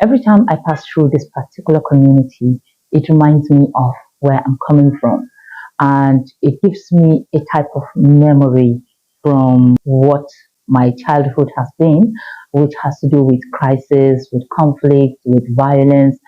Every time I pass through this particular community, it reminds me of where I'm coming from. And it gives me a type of memory from what my childhood has been, which has to do with crisis, with conflict, with violence,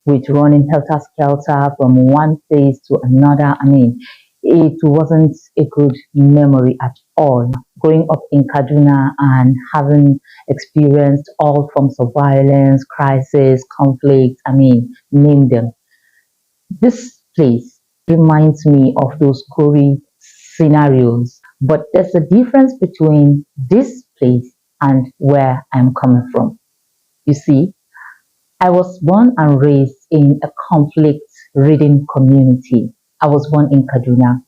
with running helter skelter from one place to another. I mean, it wasn't a good memory at all. Growing up in Kaduna and having experienced all forms of violence, crisis, conflict, I mean, name them. This place reminds me of those gory scenarios, but there's a difference between this place and where I'm coming from. You see, I was born and raised in a conflict ridden community. I was born in Kaduna.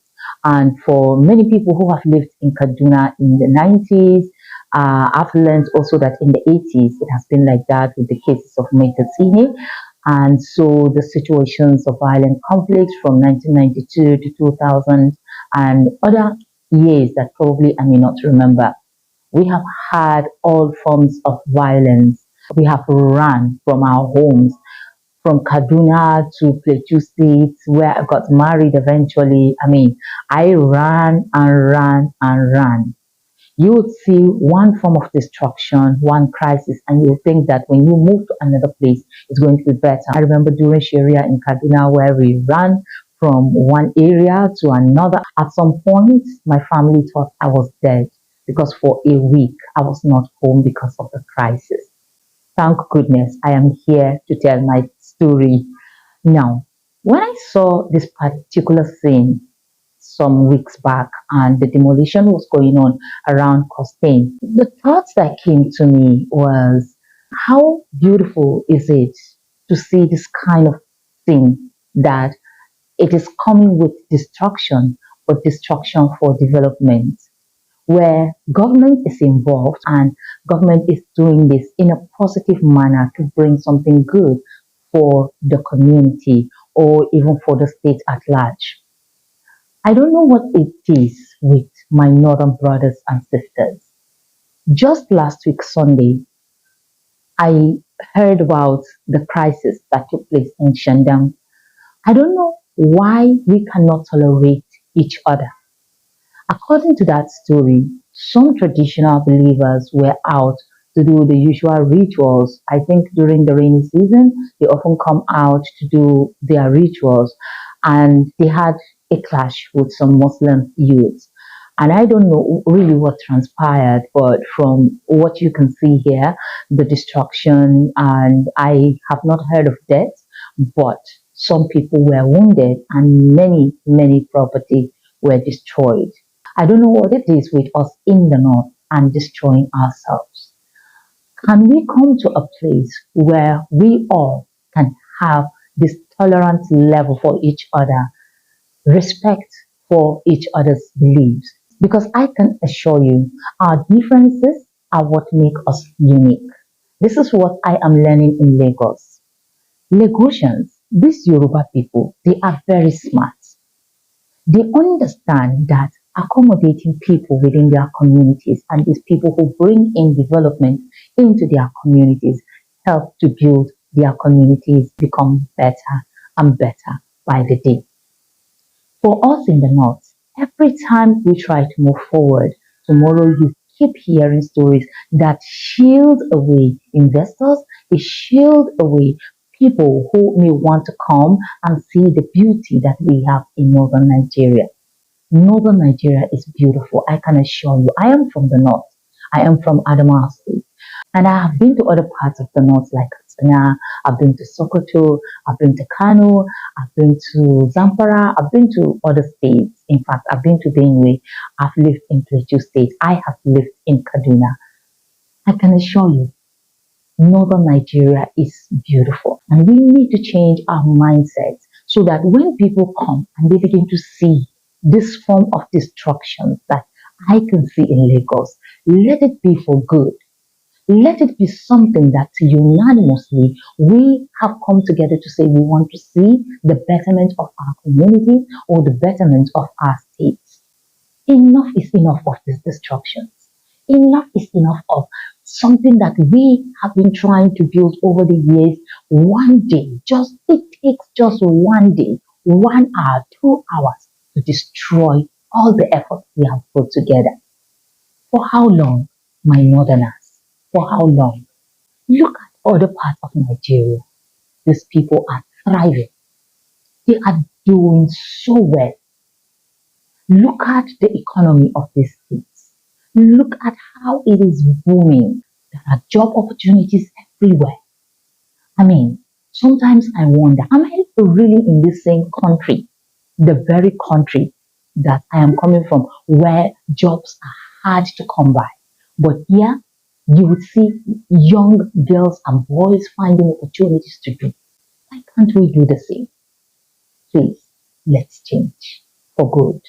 And for many people who have lived in Kaduna in the 90s, I've learned also that in the 80s, it has been like that with the cases of Metasine. And so the situations of violent conflicts from 1992 to 2000 and other years that probably I may not remember. We have had all forms of violence. We have run from our homes, from Kaduna to Plateau State, where I got married eventually. I mean, I ran and ran and ran. You would see one form of destruction, one crisis, and you think that when you move to another place, it's going to be better. I remember during Sharia in Kaduna where we ran from one area to another. At some point, my family thought I was dead because for a week I was not home because of the crisis. Thank goodness I am here to tell my story now. When I saw this particular scene some weeks back and the demolition was going on around Costain, the thoughts that came to me was how beautiful is it to see this kind of thing that it is coming with destruction, but destruction for development, where government is involved and government is doing this in a positive manner to bring something good for the community or even for the state at large. I don't know what it is with my northern brothers and sisters. Just last week, Sunday, I heard about the crisis that took place in Shandong. I don't know why we cannot tolerate each other. According to that story, some traditional believers were out to do the usual rituals. I think during the rainy season, they often come out to do their rituals, and they had a clash with some Muslim youths. And I don't know really what transpired, but from what you can see here, the destruction, and I have not heard of deaths, but some people were wounded and many property were destroyed. I don't know what it is with us in the north and destroying ourselves. Can we come to a place where we all can have this tolerance level for each other, respect for each other's beliefs? Because I can assure you, our differences are what make us unique. This is what I am learning in Lagos. Lagosians, these Yoruba people, they are very smart. They understand that accommodating people within their communities and these people who bring in development into their communities help to build their communities become better and better by the day. For us in the north, every time we try to move forward, tomorrow you keep hearing stories that shield away investors, they shield away people who may want to come and see the beauty that we have in northern Nigeria. Northern Nigeria is beautiful, I can assure you. I am from the north. I am from Adamawa State. And I have been to other parts of the north like Katsina, I've been to Sokoto, I've been to Kano, I've been to Zamfara, I've been to other states. In fact, I've been to Benue, I've lived in Plateau State, I have lived in Kaduna. I can assure you, northern Nigeria is beautiful. And we need to change our mindset so that when people come and they begin to see this form of destruction that I can see in Lagos, let it be for good. Let it be something that unanimously we have come together to say we want to see the betterment of our community or the betterment of our states. Enough is enough of these destructions. Enough is enough of something that we have been trying to build over the years. One day, it takes just one day, 1 hour, 2 hours to destroy all the effort we have put together. For how long, my northerners? For how long? Look at other parts of Nigeria. These people are thriving. They are doing so well. Look at the economy of these states. Look at how it is booming. There are job opportunities everywhere. I mean, sometimes I wonder, am I really in the same country? The very country that I am coming from, where jobs are hard to come by. But here, you would see young girls and boys finding opportunities to do. Why can't we do the same? Please, let's change for good.